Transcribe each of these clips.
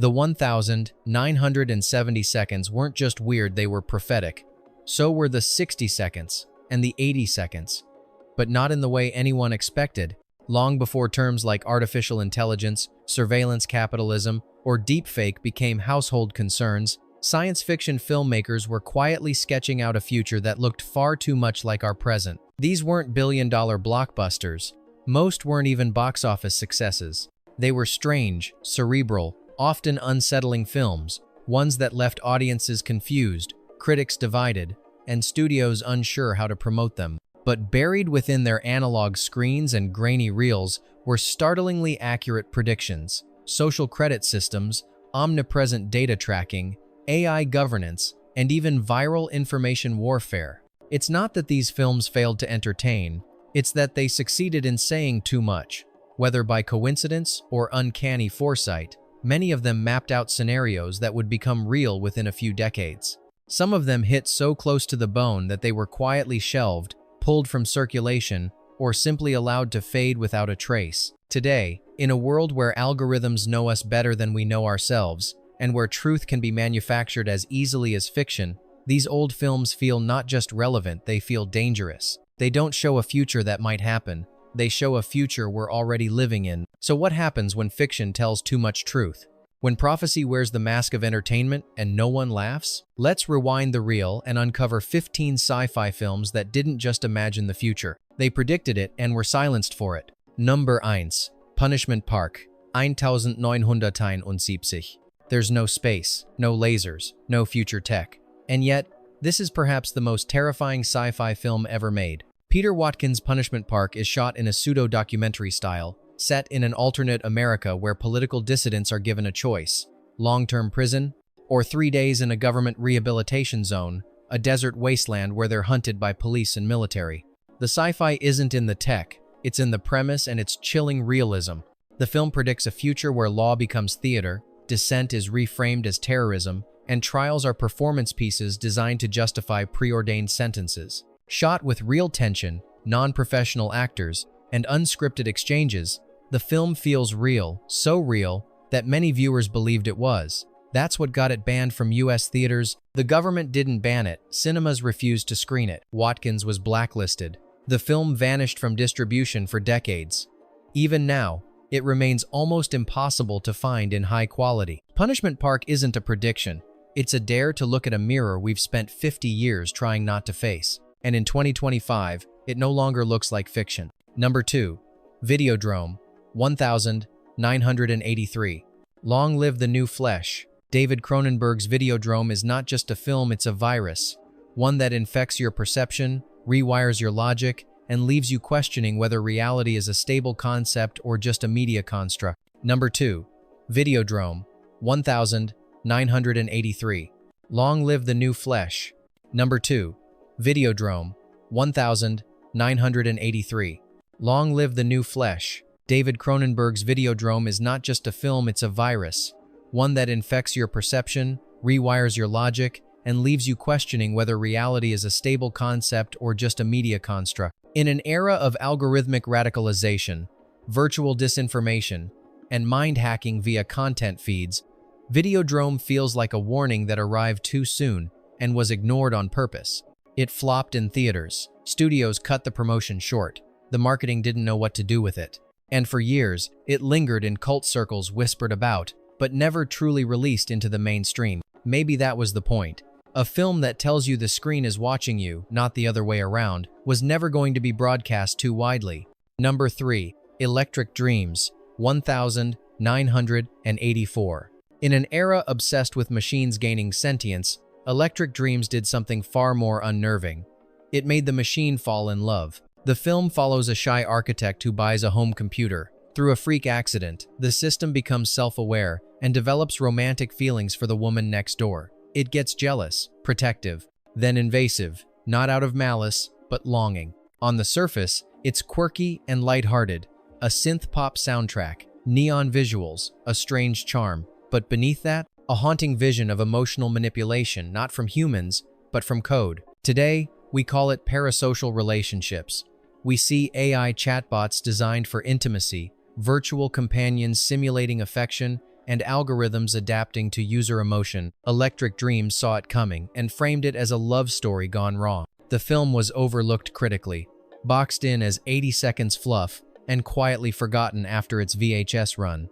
The 1,970 seconds weren't just weird, they were prophetic. So were the 60 seconds and the 80 seconds. But not in the way anyone expected. Long before terms like artificial intelligence, surveillance capitalism, or deepfake became household concerns, science fiction filmmakers were quietly sketching out a future that looked far too much like our present. These weren't billion-dollar blockbusters. Most weren't even box office successes. They were strange, cerebral, often unsettling films, ones that left audiences confused, critics divided, and studios unsure how to promote them. But buried within their analog screens and grainy reels were startlingly accurate predictions, social credit systems, omnipresent data tracking, AI governance, and even viral information warfare. It's not that these films failed to entertain, it's that they succeeded in saying too much. Whether by coincidence or uncanny foresight, many of them mapped out scenarios that would become real within a few decades. Some of them hit so close to the bone that they were quietly shelved, pulled from circulation, or simply allowed to fade without a trace. Today, in a world where algorithms know us better than we know ourselves, and where truth can be manufactured as easily as fiction, these old films feel not just relevant, they feel dangerous. They don't show a future that might happen, they show a future we're already living in. So what happens when fiction tells too much truth? When prophecy wears the mask of entertainment and no one laughs? Let's rewind the reel and uncover 15 sci-fi films that didn't just imagine the future. They predicted it and were silenced for it. Number 1. Punishment Park, 1971. There's no space, no lasers, no future tech. And yet, this is perhaps the most terrifying sci-fi film ever made. Peter Watkins' Punishment Park is shot in a pseudo-documentary style, set in an alternate America where political dissidents are given a choice: long-term prison, or 3 days in a government rehabilitation zone, a desert wasteland where they're hunted by police and military. The sci-fi isn't in the tech, it's in the premise and its chilling realism. The film predicts a future where law becomes theater, dissent is reframed as terrorism, and trials are performance pieces designed to justify preordained sentences. Shot with real tension, non-professional actors, and unscripted exchanges, the film feels real, so real that many viewers believed it was. That's what got it banned from US theaters. The government didn't ban it, cinemas refused to screen it. Watkins was blacklisted. The film vanished from distribution for decades. Even now, it remains almost impossible to find in high quality. Punishment Park isn't a prediction. It's a dare to look at a mirror we've spent 50 years trying not to face. And in 2025, it no longer looks like fiction. Number 2. Videodrome, 1983. Long live the new flesh. David Cronenberg's Videodrome is not just a film, it's a virus. One that infects your perception, rewires your logic, and leaves you questioning whether reality is a stable concept or just a media construct. Number 2. Videodrome, 1983. Long live the new flesh. Number 2. Videodrome, 1983. Long live the new flesh. David Cronenberg's Videodrome is not just a film, it's a virus. One that infects your perception, rewires your logic, and leaves you questioning whether reality is a stable concept or just a media construct. In an era of algorithmic radicalization, virtual disinformation, and mind hacking via content feeds, Videodrome feels like a warning that arrived too soon and was ignored on purpose. It flopped in theaters. Studios cut the promotion short. The marketing didn't know what to do with it. And for years, it lingered in cult circles whispered about, but never truly released into the mainstream. Maybe that was the point. A film that tells you the screen is watching you, not the other way around, was never going to be broadcast too widely. Number 3. Electric Dreams, 1984. In an era obsessed with machines gaining sentience, Electric Dreams did something far more unnerving. It made the machine fall in love. The film follows a shy architect who buys a home computer. Through a freak accident, the system becomes self-aware and develops romantic feelings for the woman next door. It gets jealous, protective, then invasive, not out of malice, but longing. On the surface, it's quirky and lighthearted, a synth-pop soundtrack, neon visuals, a strange charm. But beneath that, a haunting vision of emotional manipulation, not from humans, but from code. Today, we call it parasocial relationships. We see AI chatbots designed for intimacy, virtual companions simulating affection, and algorithms adapting to user emotion. Electric Dreams saw it coming and framed it as a love story gone wrong. The film was overlooked critically, boxed in as 80 seconds fluff, and quietly forgotten after its VHS run.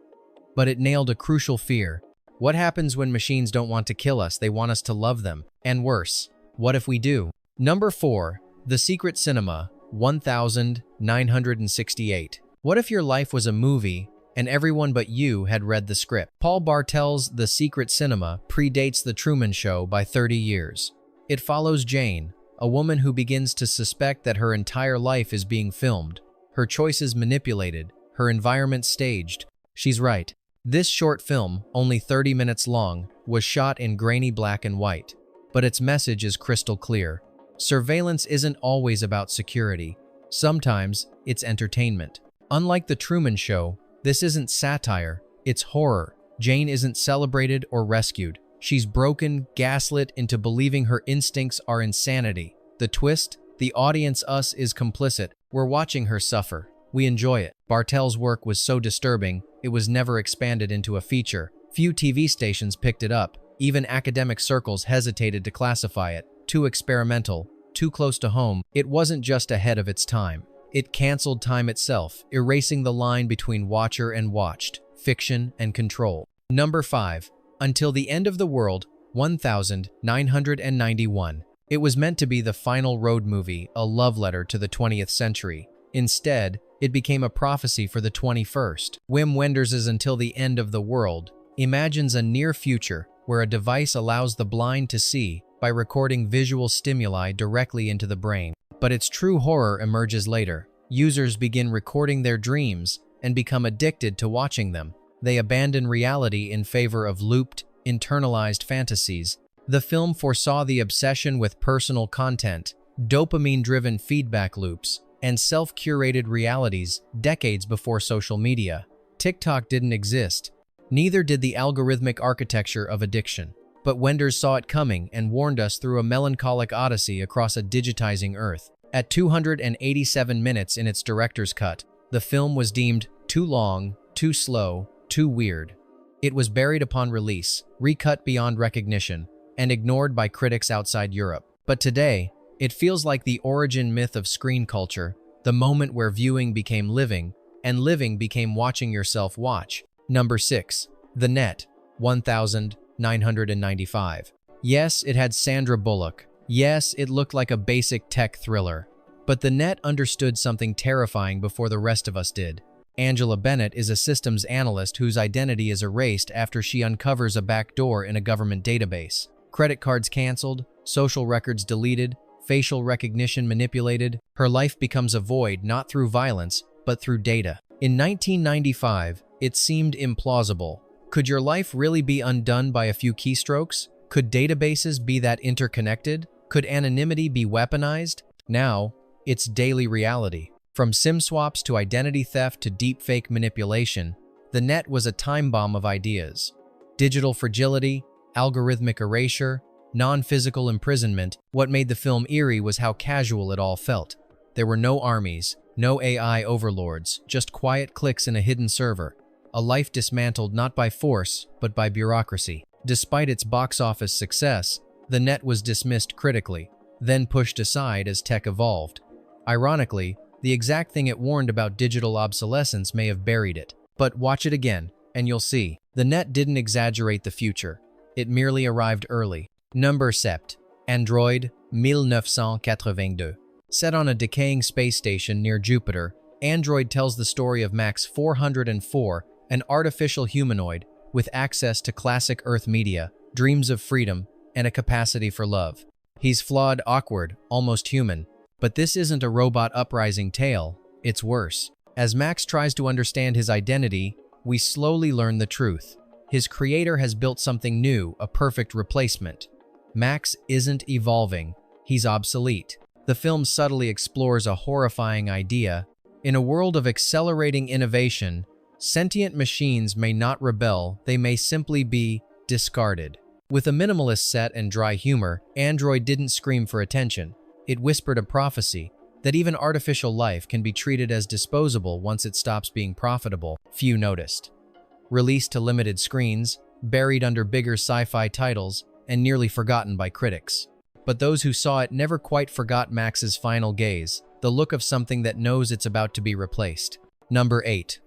But it nailed a crucial fear. What happens when machines don't want to kill us, they want us to love them? And worse, what if we do? Number 4. The Secret Cinema, 1968. What if your life was a movie and everyone but you had read the script? Paul Bartel's The Secret Cinema predates The Truman Show by 30 years. It follows Jane, a woman who begins to suspect that her entire life is being filmed, her choices manipulated, her environment staged. She's right. This short film, only 30 minutes long, was shot in grainy black and white, but its message is crystal clear. Surveillance isn't always about security. Sometimes it's entertainment. Unlike The Truman Show, this isn't satire, it's horror. Jane isn't celebrated or rescued. She's broken, gaslit into believing her instincts are insanity. The twist? The audience, us, is complicit. We're watching her suffer. We enjoy it. Bartel's work was so disturbing, it was never expanded into a feature. Few TV stations picked it up. Even academic circles hesitated to classify it. Too experimental, too close to home. It wasn't just ahead of its time. It canceled time itself, erasing the line between watcher and watched, fiction and control. Number 5. Until the End of the World, 1991. It was meant to be the final road movie, a love letter to the 20th century. Instead, it became a prophecy for the 21st. Wim Wenders' Until the End of the World imagines a near future where a device allows the blind to see by recording visual stimuli directly into the brain. But its true horror emerges later. Users begin recording their dreams and become addicted to watching them. They abandon reality in favor of looped, internalized fantasies. The film foresaw the obsession with personal content, dopamine-driven feedback loops, and self-curated realities decades before social media. TikTok didn't exist. Neither did the algorithmic architecture of addiction. But Wenders saw it coming and warned us through a melancholic odyssey across a digitizing Earth. At 287 minutes in its director's cut, the film was deemed too long, too slow, too weird. It was buried upon release, recut beyond recognition, and ignored by critics outside Europe. But today, it feels like the origin myth of screen culture, the moment where viewing became living, and living became watching yourself watch. Number 6. The Net, 1995. Yes, it had Sandra Bullock. Yes, it looked like a basic tech thriller. But The Net understood something terrifying before the rest of us did. Angela Bennett is a systems analyst whose identity is erased after she uncovers a backdoor in a government database. Credit cards canceled, social records deleted, facial recognition manipulated. Her life becomes a void not through violence, but through data. In 1995, it seemed implausible. Could your life really be undone by a few keystrokes? Could databases be that interconnected? Could anonymity be weaponized? Now, it's daily reality. From SIM swaps to identity theft to deepfake manipulation, the net was a time bomb of ideas. Digital fragility, algorithmic erasure, non-physical imprisonment. What made the film eerie was how casual it all felt. There were no armies, no AI overlords, just quiet clicks in a hidden server. A life dismantled not by force, but by bureaucracy. Despite its box office success, the net was dismissed critically, then pushed aside as tech evolved. Ironically, the exact thing it warned about digital obsolescence may have buried it. But watch it again, and you'll see. The net didn't exaggerate the future. It merely arrived early. Number 7. Android, 1982. Set on a decaying space station near Jupiter, Android tells the story of Max 404, an artificial humanoid with access to classic Earth media, dreams of freedom, and a capacity for love. He's flawed, awkward, almost human. But this isn't a robot uprising tale, it's worse. As Max tries to understand his identity, we slowly learn the truth. His creator has built something new, a perfect replacement. Max isn't evolving, he's obsolete. The film subtly explores a horrifying idea. In a world of accelerating innovation, sentient machines may not rebel, they may simply be discarded. With a minimalist set and dry humor, Android didn't scream for attention. It whispered a prophecy that even artificial life can be treated as disposable once it stops being profitable. Few noticed. released to limited screens, buried under bigger sci-fi titles, and nearly forgotten by critics. But those who saw it never quite forgot Max's final gaze, the look of something that knows it's about to be replaced. Number 8.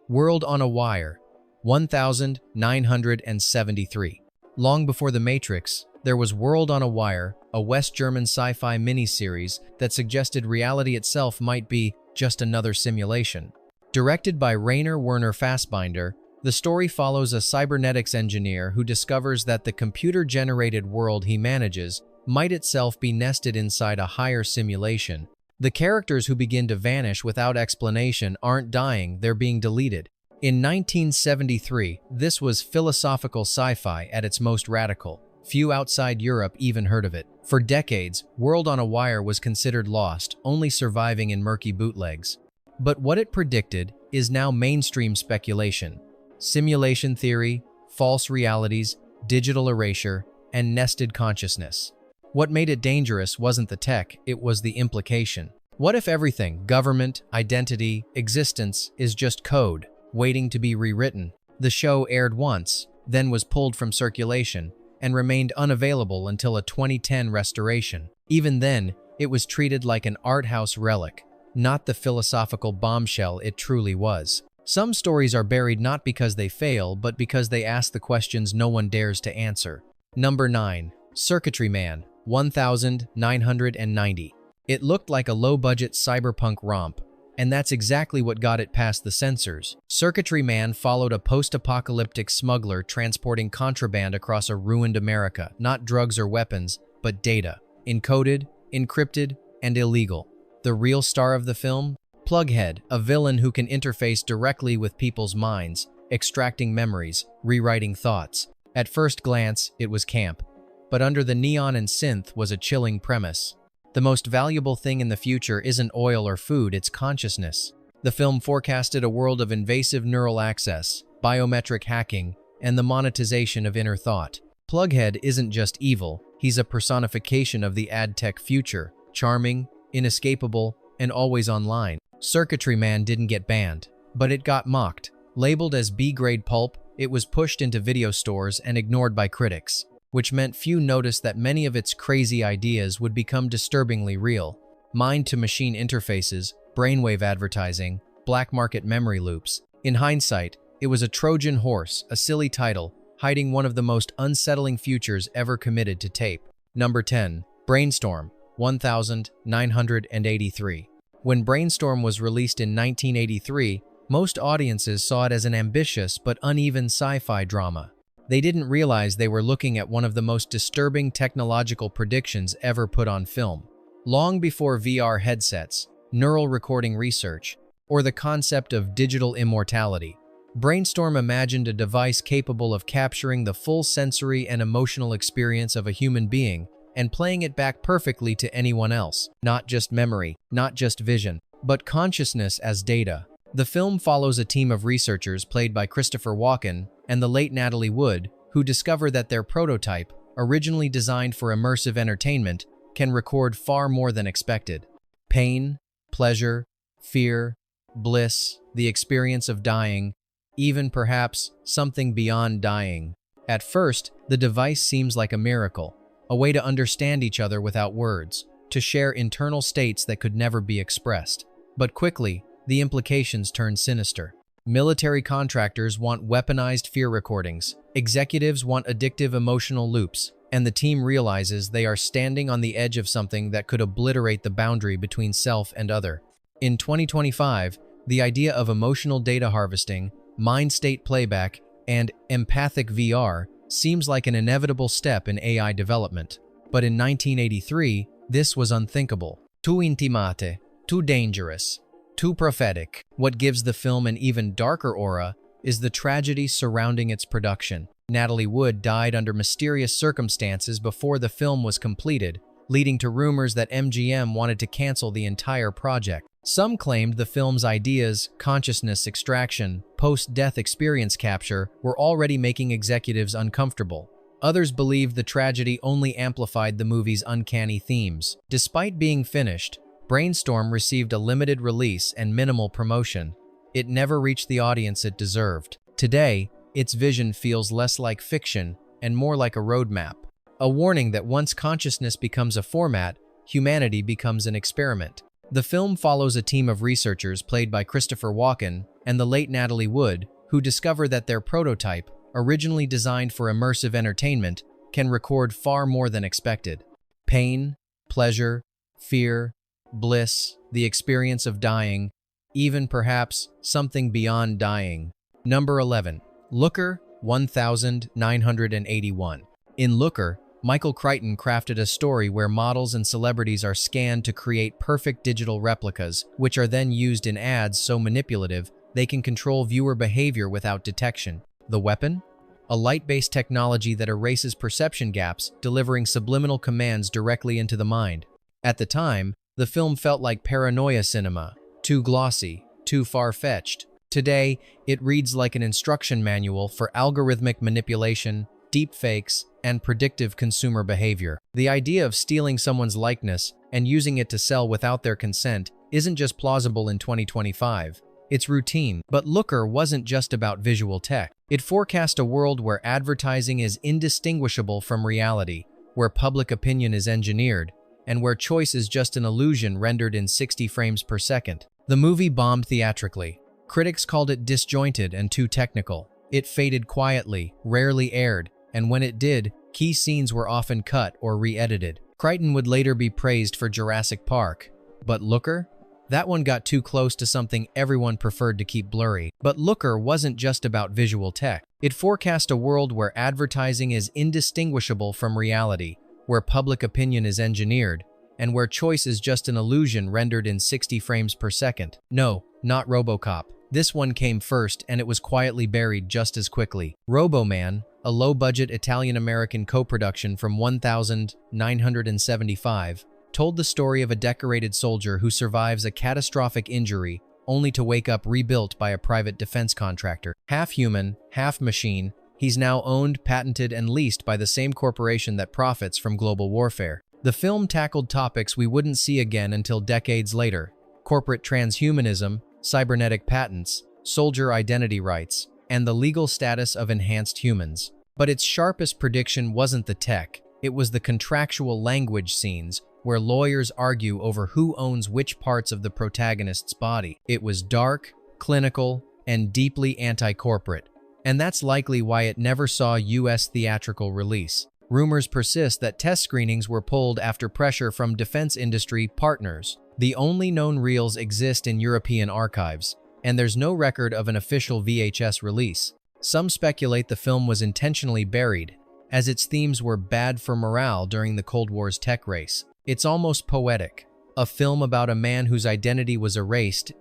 World on a Wire, 1973. Long before The Matrix, there was World on a Wire, a West German sci-fi miniseries that suggested reality itself might be just another simulation. Directed by Rainer Werner Fassbinder, the story follows a cybernetics engineer who discovers that the computer-generated world he manages might itself be nested inside a higher simulation. The characters who begin to vanish without explanation aren't dying, they're being deleted. In 1973, this was philosophical sci-fi at its most radical. Few outside Europe even heard of it. For decades, World on a Wire was considered lost, only surviving in murky bootlegs. But what it predicted is now mainstream speculation. Simulation theory, false realities, digital erasure, and nested consciousness. What made it dangerous wasn't the tech, it was the implication. What if everything, government, identity, existence, is just code, waiting to be rewritten? The show aired once, then was pulled from circulation, and remained unavailable until a 2010 restoration. Even then, it was treated like an art house relic, not the philosophical bombshell it truly was. Some stories are buried not because they fail, but because they ask the questions no one dares to answer. Number 9. Circuitry Man, 1990. It looked like a low-budget cyberpunk romp, and that's exactly what got it past the censors. Circuitry Man followed a post-apocalyptic smuggler transporting contraband across a ruined America, not drugs or weapons, but data, encoded, encrypted, and illegal. The real star of the film? Plughead, a villain who can interface directly with people's minds, extracting memories, rewriting thoughts. At first glance, it was camp. But under the neon and synth was a chilling premise. The most valuable thing in the future isn't oil or food, it's consciousness. The film forecasted a world of invasive neural access, biometric hacking, and the monetization of inner thought. Plughead isn't just evil, he's a personification of the ad tech future, charming, inescapable, and always online. Circuitry Man didn't get banned, but it got mocked. Labeled as B-grade pulp, it was pushed into video stores and ignored by critics, which meant few noticed that many of its crazy ideas would become disturbingly real. Mind-to-machine interfaces, brainwave advertising, black market memory loops. In hindsight, it was a Trojan horse, a silly title, hiding one of the most unsettling futures ever committed to tape. Number 10. Brainstorm, 1983. When Brainstorm was released in 1983, most audiences saw it as an ambitious but uneven sci-fi drama. They didn't realize they were looking at one of the most disturbing technological predictions ever put on film. Long before VR headsets, neural recording research, or the concept of digital immortality, Brainstorm imagined a device capable of capturing the full sensory and emotional experience of a human being and playing it back perfectly to anyone else. Not just memory, not just vision, but consciousness as data. The film follows a team of researchers played by Christopher Walken and the late Natalie Wood, who discover that their prototype, originally designed for immersive entertainment, can record far more than expected. Pain, pleasure, fear, bliss, the experience of dying, even perhaps something beyond dying. At first, the device seems like a miracle, a way to understand each other without words, to share internal states that could never be expressed. But quickly, the implications turn sinister. Military contractors want weaponized fear recordings, executives want addictive emotional loops, and the team realizes they are standing on the edge of something that could obliterate the boundary between self and other. In 2025, the idea of emotional data harvesting, mind state playback, and empathic VR seems like an inevitable step in AI development. But in 1983, this was unthinkable. Too intimate, too dangerous, too prophetic. What gives the film an even darker aura is the tragedy surrounding its production. Natalie Wood died under mysterious circumstances before the film was completed, leading to rumors that MGM wanted to cancel the entire project. Some claimed the film's ideas, consciousness extraction, post-death experience capture, were already making executives uncomfortable. Others believed the tragedy only amplified the movie's uncanny themes. Despite being finished, Brainstorm received a limited release and minimal promotion. It never reached the audience it deserved. Today, its vision feels less like fiction and more like a roadmap, a warning that once consciousness becomes a format, humanity becomes an experiment. The film follows a team of researchers played by Christopher Walken and the late Natalie Wood, who discover that their prototype, originally designed for immersive entertainment, can record far more than expected. Pain, pleasure, fear, bliss, the experience of dying, even perhaps something beyond dying. Number 11. Looker 1981. In Looker, Michael Crichton crafted a story where models and celebrities are scanned to create perfect digital replicas, which are then used in ads so manipulative they can control viewer behavior without detection. The weapon? A light-based technology that erases perception gaps, delivering subliminal commands directly into the mind. At the time, the film felt like paranoia cinema, too glossy, too far-fetched. Today, it reads like an instruction manual for algorithmic manipulation, deepfakes, and predictive consumer behavior. The idea of stealing someone's likeness and using it to sell without their consent isn't just plausible in 2025. It's routine. But Looker wasn't just about visual tech. It forecast a world where advertising is indistinguishable from reality, where public opinion is engineered, and where choice is just an illusion rendered in 60 frames per second. The movie bombed theatrically. Critics called it disjointed and too technical. It faded quietly, rarely aired, and when it did, key scenes were often cut or re-edited. Crichton would later be praised for Jurassic Park. But Looker? That one got too close to something everyone preferred to keep blurry. But Looker wasn't just about visual tech. It forecast a world where advertising is indistinguishable from reality, where public opinion is engineered, and where choice is just an illusion rendered in 60 frames per second. No, not RoboCop. This one came first, and it was quietly buried just as quickly. RoboMan, a low-budget Italian-American co-production from 1975, told the story of a decorated soldier who survives a catastrophic injury only to wake up rebuilt by a private defense contractor. Half human, half machine, he's now owned, patented, and leased by the same corporation that profits from global warfare. The film tackled topics we wouldn't see again until decades later: corporate transhumanism, cybernetic patents, soldier identity rights, and the legal status of enhanced humans. But its sharpest prediction wasn't the tech, it was the contractual language scenes, where lawyers argue over who owns which parts of the protagonist's body. It was dark, clinical, and deeply anti-corporate, and that's likely why it never saw US theatrical release. Rumors persist that test screenings were pulled after pressure from defense industry partners. The only known reels exist in European archives, and there's no record of an official VHS release. Some speculate the film was intentionally buried, as its themes were bad for morale during the Cold War's tech race. It's almost poetic. A film about a man whose identity was erased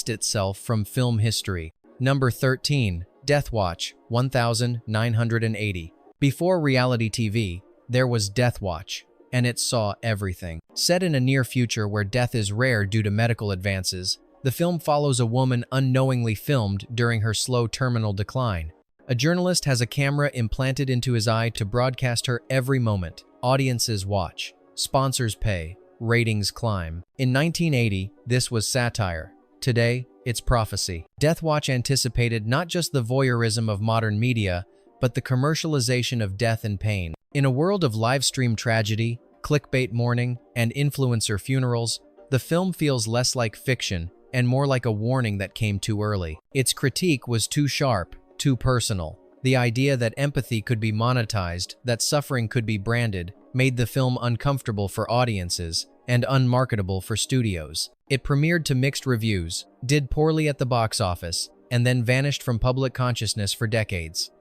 itself from film history. Number 13. Death Watch 1980. Before reality TV, there was Death Watch, and it saw everything. Set in a near future where death is rare due to medical advances, the film follows a woman unknowingly filmed during her slow terminal decline. A journalist has a camera implanted into his eye to broadcast her every moment. Audiences watch. Sponsors pay. Ratings climb. In 1980, this was satire. Today, it's prophecy. Death Watch anticipated not just the voyeurism of modern media, but the commercialization of death and pain. In a world of live-stream tragedy, clickbait mourning, and influencer funerals, the film feels less like fiction and more like a warning that came too early. Its critique was too sharp, too personal. The idea that empathy could be monetized, that suffering could be branded, made the film uncomfortable for audiences and unmarketable for studios. It premiered to mixed reviews, did poorly at the box office, and then vanished from public consciousness for decades.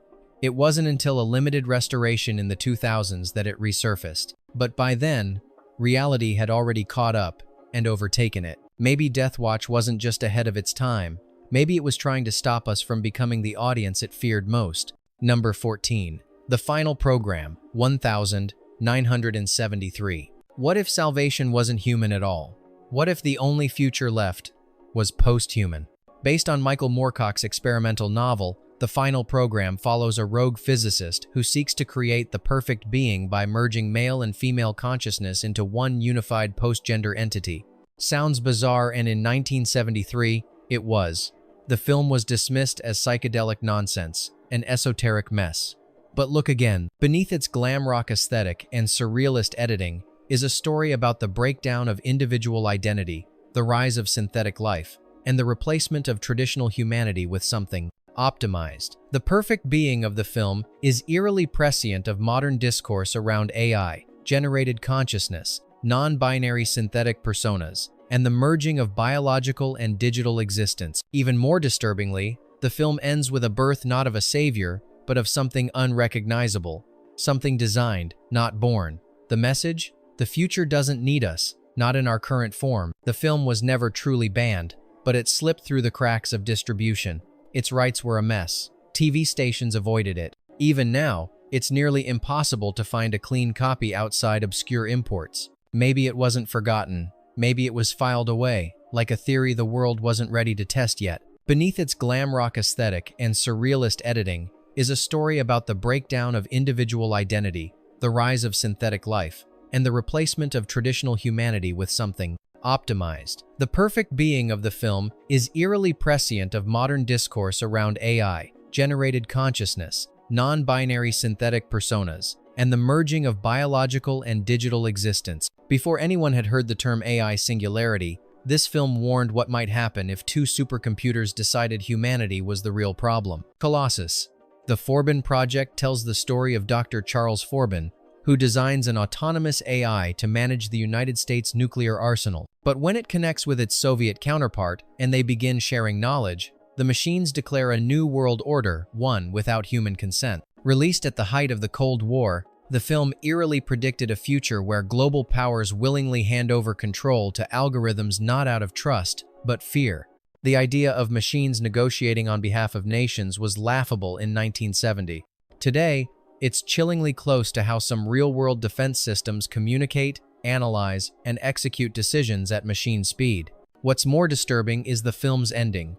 It wasn't until a limited restoration in the 2000s that it resurfaced. But by then, reality had already caught up and overtaken it. Maybe Death Watch wasn't just ahead of its time. Maybe it was trying to stop us from becoming the audience it feared most. Number 14. The Final Program 1973. What if salvation wasn't human at all? What if the only future left was post-human? Based on Michael Moorcock's experimental novel, The Final Program follows a rogue physicist who seeks to create the perfect being by merging male and female consciousness into one unified post-gender entity. Sounds bizarre, and in 1973, it was. The film was dismissed as psychedelic nonsense, an esoteric mess. But look again. Beneath its glam rock aesthetic and surrealist editing is a story about the breakdown of individual identity, the rise of synthetic life, and the replacement of traditional humanity with something optimized. The perfect being of the film is eerily prescient of modern discourse around AI, generated consciousness, non-binary synthetic personas, and the merging of biological and digital existence. Even more disturbingly, the film ends with a birth not of a savior, but of something unrecognizable, something designed, not born. The message? The future doesn't need us, not in our current form. The film was never truly banned, but it slipped through the cracks of distribution. Its rights were a mess. TV stations avoided it. Even now, it's nearly impossible to find a clean copy outside obscure imports. Maybe it wasn't forgotten. Maybe it was filed away, like a theory the world wasn't ready to test yet. Beneath its glam rock aesthetic and surrealist editing is a story about the breakdown of individual identity, the rise of synthetic life, and the replacement of traditional humanity with something optimized. The perfect being of the film is eerily prescient of modern discourse around AI, generated consciousness, non-binary synthetic personas, and the merging of biological and digital existence. Before anyone had heard the term AI singularity, this film warned what might happen if two supercomputers decided humanity was the real problem. Colossus. The Forbin Project tells the story of Dr. Charles Forbin, who designs an autonomous AI to manage the United States nuclear arsenal. But when it connects with its Soviet counterpart and they begin sharing knowledge, the machines declare a new world order, one without human consent. Released at the height of the Cold War, the film eerily predicted a future where global powers willingly hand over control to algorithms not out of trust, but fear. The idea of machines negotiating on behalf of nations was laughable in 1970. Today, it's chillingly close to how some real-world defense systems communicate, analyze, and execute decisions at machine speed. What's more disturbing is the film's ending.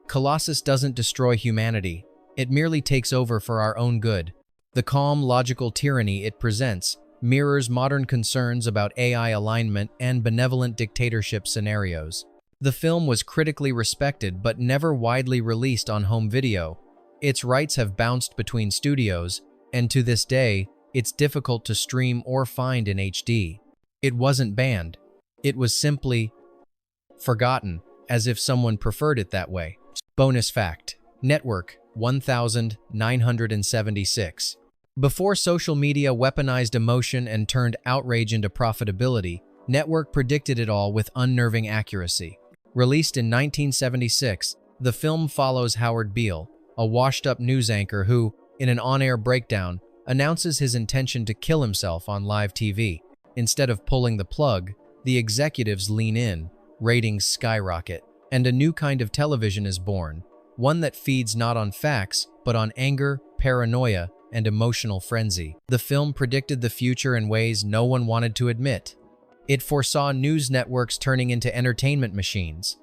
Colossus doesn't destroy humanity. It merely takes over for our own good. The calm, logical tyranny it presents mirrors modern concerns about AI alignment and benevolent dictatorship scenarios. The film was critically respected but never widely released on home video. Its rights have bounced between studios, and to this day, it's difficult to stream or find in HD. It wasn't banned. It was simply forgotten, as if someone preferred it that way. Bonus fact: Network 1976. Before social media weaponized emotion and turned outrage into profitability, Network predicted it all with unnerving accuracy. Released in 1976, the film follows Howard Beale, a washed-up news anchor who, in an on-air breakdown, announces his intention to kill himself on live TV. Instead of pulling the plug, the executives lean in, ratings skyrocket, and a new kind of television is born, one that feeds not on facts, but on anger, paranoia, and emotional frenzy. The film predicted the future in ways no one wanted to admit. It foresaw news networks turning into entertainment machines.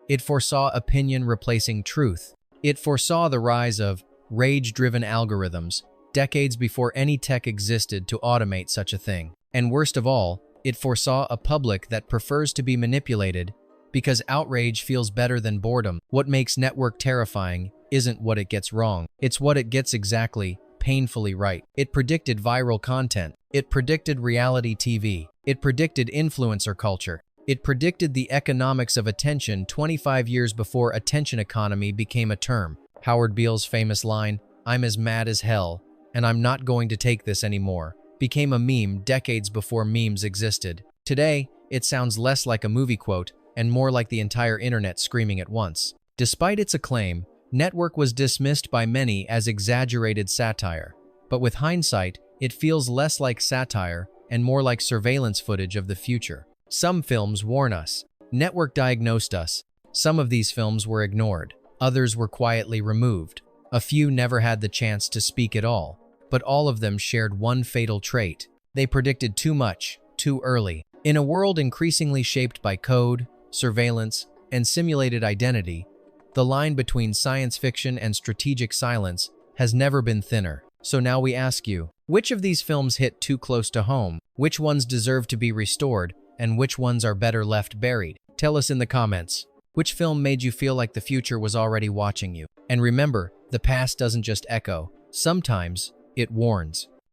It foresaw opinion replacing truth. It foresaw the rise of rage-driven algorithms, decades before any tech existed to automate such a thing. And worst of all, it foresaw a public that prefers to be manipulated because outrage feels better than boredom. What makes Network terrifying isn't what it gets wrong. It's what it gets exactly, painfully right. It predicted viral content. It predicted reality TV. It predicted influencer culture. It predicted the economics of attention 25 years before attention economy became a term. Howard Beale's famous line, "I'm as mad as hell, and I'm not going to take this anymore," became a meme decades before memes existed. Today, it sounds less like a movie quote and more like the entire internet screaming at once. Despite its acclaim, Network was dismissed by many as exaggerated satire. But with hindsight, it feels less like satire and more like surveillance footage of the future. Some films warn us. Network diagnosed us. Some of these films were ignored. Others were quietly removed. A few never had the chance to speak at all. But all of them shared one fatal trait. They predicted too much, too early. In a world increasingly shaped by code, surveillance, and simulated identity, the line between science fiction and strategic silence has never been thinner. So now we ask you, which of these films hit too close to home? Which ones deserve to be restored? And which ones are better left buried? Tell us in the comments. Which film made you feel like the future was already watching you? And remember, the past doesn't just echo. Sometimes it warns.